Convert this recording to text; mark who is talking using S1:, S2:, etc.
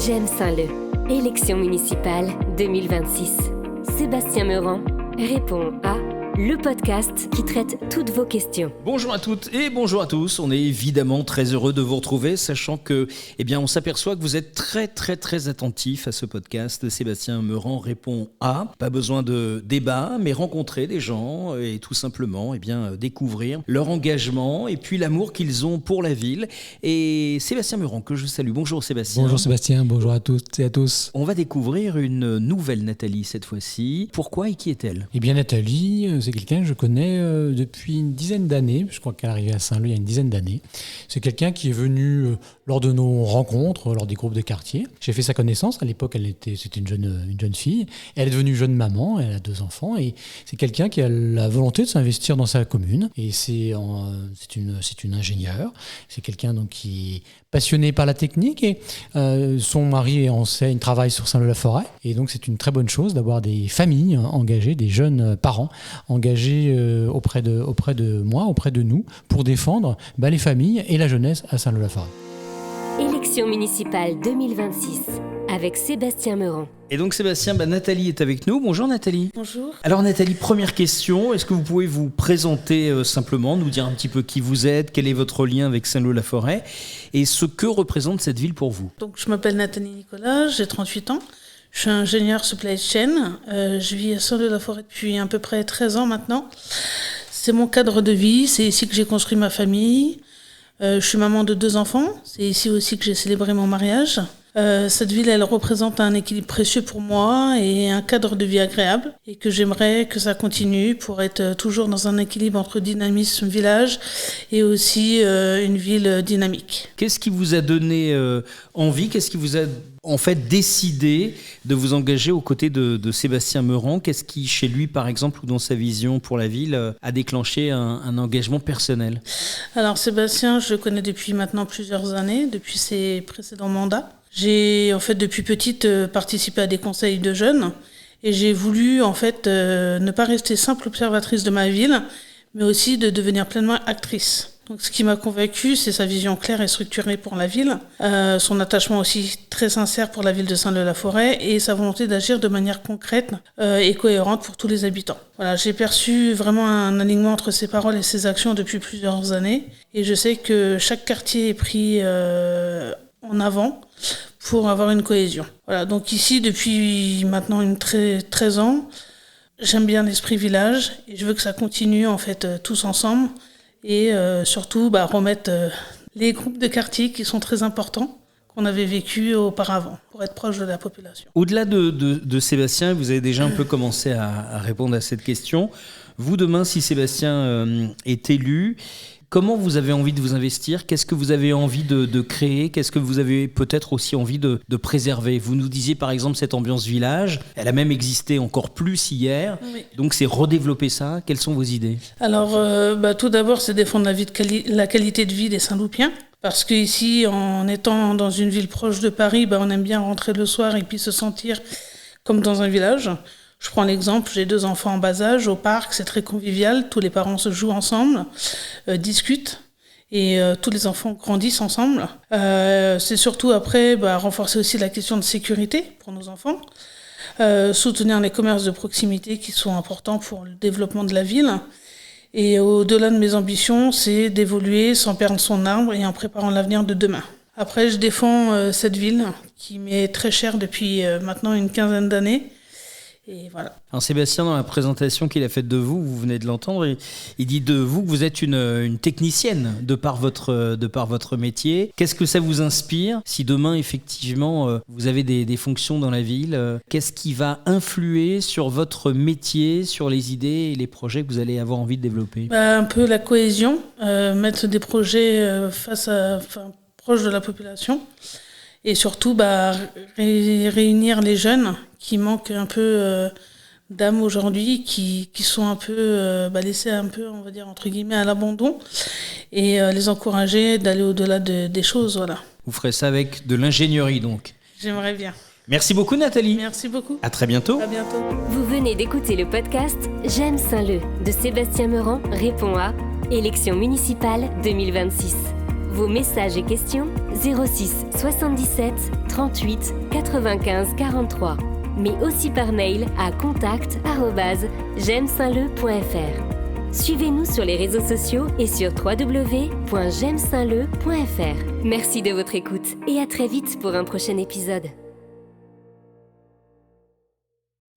S1: J'aime Saint-Leu. Élection municipale 2026. Sébastien Meurant répond à le podcast qui traite toutes vos questions.
S2: Bonjour à toutes et bonjour à tous. On est évidemment très heureux de vous retrouver, sachant que, on s'aperçoit que vous êtes très attentifs à ce podcast. Sébastien Meurant répond à. Pas besoin de débat, mais rencontrer des gens et tout simplement, découvrir leur engagement et puis l'amour qu'ils ont pour la ville. Et Sébastien Meurant, que je salue. Bonjour Sébastien.
S3: Bonjour Sébastien, bonjour à toutes et à tous.
S2: On va découvrir une nouvelle Nathalie cette fois-ci. Pourquoi et qui est-elle ?
S3: Eh bien Nathalie, c'est quelqu'un que je connais depuis une dizaine d'années. Je crois qu'elle est arrivée à Saint-Leu il y a une dizaine d'années. C'est quelqu'un qui est venu lors de nos rencontres, lors des groupes de quartier. J'ai fait sa connaissance. À l'époque, c'était une jeune fille. Elle est devenue jeune maman. Elle a 2 enfants. Et c'est quelqu'un qui a la volonté de s'investir dans sa commune. Et c'est une ingénieure. C'est quelqu'un donc qui est passionné par la technique. Et son mari travaille sur Saint-Leu-la-Forêt. Et donc, c'est une très bonne chose d'avoir des familles engagées, des jeunes parents engagés auprès de moi, auprès de nous, pour défendre les familles et la jeunesse à Saint-Leu-la-Forêt.
S1: Élection municipale 2026 avec Sébastien Meurant.
S2: Et donc Sébastien, Nathalie est avec nous. Bonjour Nathalie.
S4: Bonjour.
S2: Alors Nathalie, première question, est-ce que vous pouvez vous présenter simplement, nous dire un petit peu qui vous êtes, quel est votre lien avec Saint-Leu-la-Forêt et ce que représente cette ville pour vous ?
S4: Donc je m'appelle Nathalie Nicolas, j'ai 38 ans. Je suis ingénieure supply chain. Je vis à Saint-Leu-la-Forêt depuis à peu près 13 ans maintenant. C'est mon cadre de vie, c'est ici que j'ai construit ma famille. Je suis maman de 2 enfants. C'est ici aussi que j'ai célébré mon mariage. Cette ville, elle représente un équilibre précieux pour moi et un cadre de vie agréable. Et que j'aimerais que ça continue pour être toujours dans un équilibre entre dynamisme village et aussi une ville dynamique.
S2: Qu'est-ce qui vous a donné envie ? Qu'est-ce qui vous a en fait décidé de vous engager aux côtés de Sébastien Meurant ? Qu'est-ce qui, chez lui par exemple, ou dans sa vision pour la ville, a déclenché un engagement personnel ?
S4: Alors Sébastien, je le connais depuis maintenant plusieurs années, depuis ses précédents mandats. J'ai en fait depuis petite participé à des conseils de jeunes et j'ai voulu en fait ne pas rester simple observatrice de ma ville, mais aussi de devenir pleinement actrice. Donc, ce qui m'a convaincue, c'est sa vision claire et structurée pour la ville, son attachement aussi très sincère pour la ville de Saint-Leu-la-Forêt et sa volonté d'agir de manière concrète et cohérente pour tous les habitants. Voilà, j'ai perçu vraiment un alignement entre ses paroles et ses actions depuis plusieurs années et je sais que chaque quartier est pris en avant pour avoir une cohésion. Voilà, donc ici, depuis maintenant 13 ans, j'aime bien l'esprit village et je veux que ça continue en fait tous ensemble. Et surtout remettre les groupes de quartier qui sont très importants, qu'on avait vécu auparavant, pour être proche de la population.
S2: Au-delà de Sébastien, vous avez déjà un peu commencé à répondre à cette question. Vous, demain, si Sébastien est élu, comment vous avez envie de vous investir ? Qu'est-ce que vous avez envie de créer ? Qu'est-ce que vous avez peut-être aussi envie de préserver ? Vous nous disiez par exemple cette ambiance village, elle a même existé encore plus hier, oui. Donc c'est redévelopper ça. Quelles sont vos idées ?
S4: Alors tout d'abord c'est défendre la qualité de vie des Saint-Loupiens, parce qu'ici en étant dans une ville proche de Paris, on aime bien rentrer le soir et puis se sentir comme dans un village. Je prends l'exemple, j'ai 2 enfants en bas âge, au parc, c'est très convivial, tous les parents se jouent ensemble, discutent, et tous les enfants grandissent ensemble. C'est surtout après renforcer aussi la question de sécurité pour nos enfants, soutenir les commerces de proximité qui sont importants pour le développement de la ville. Et au-delà de mes ambitions, c'est d'évoluer sans perdre son arbre et en préparant l'avenir de demain. Après, je défends cette ville qui m'est très chère depuis maintenant une 15aine d'années. Et voilà.
S2: Alors Sébastien, dans la présentation qu'il a faite de vous, vous venez de l'entendre, il dit de vous que vous êtes une technicienne de par votre métier. Qu'est-ce que ça vous inspire si demain, effectivement, vous avez des fonctions dans la ville ? Qu'est-ce qui va influer sur votre métier, sur les idées et les projets que vous allez avoir envie de développer ?
S4: Un peu la cohésion, mettre des projets proches de la population. Et surtout, réunir les jeunes qui manquent un peu d'âme aujourd'hui, qui sont un peu laissés un peu, on va dire, entre guillemets, à l'abandon, et les encourager d'aller au-delà des choses, voilà.
S2: Vous ferez ça avec de l'ingénierie, donc ?
S4: J'aimerais bien.
S2: Merci beaucoup, Nathalie.
S4: Merci beaucoup.
S2: À très bientôt.
S4: À bientôt.
S1: Vous venez d'écouter le podcast J'aime Saint-Leu de Sébastien Meurant répond à Élection municipale 2026. Vos messages et questions 06 77 38 95 43, mais aussi par mail à contact@jemmesaintleu.fr. Suivez-nous sur les réseaux sociaux et sur www.jemmesaintleu.fr. Merci de votre écoute et à très vite pour un prochain épisode.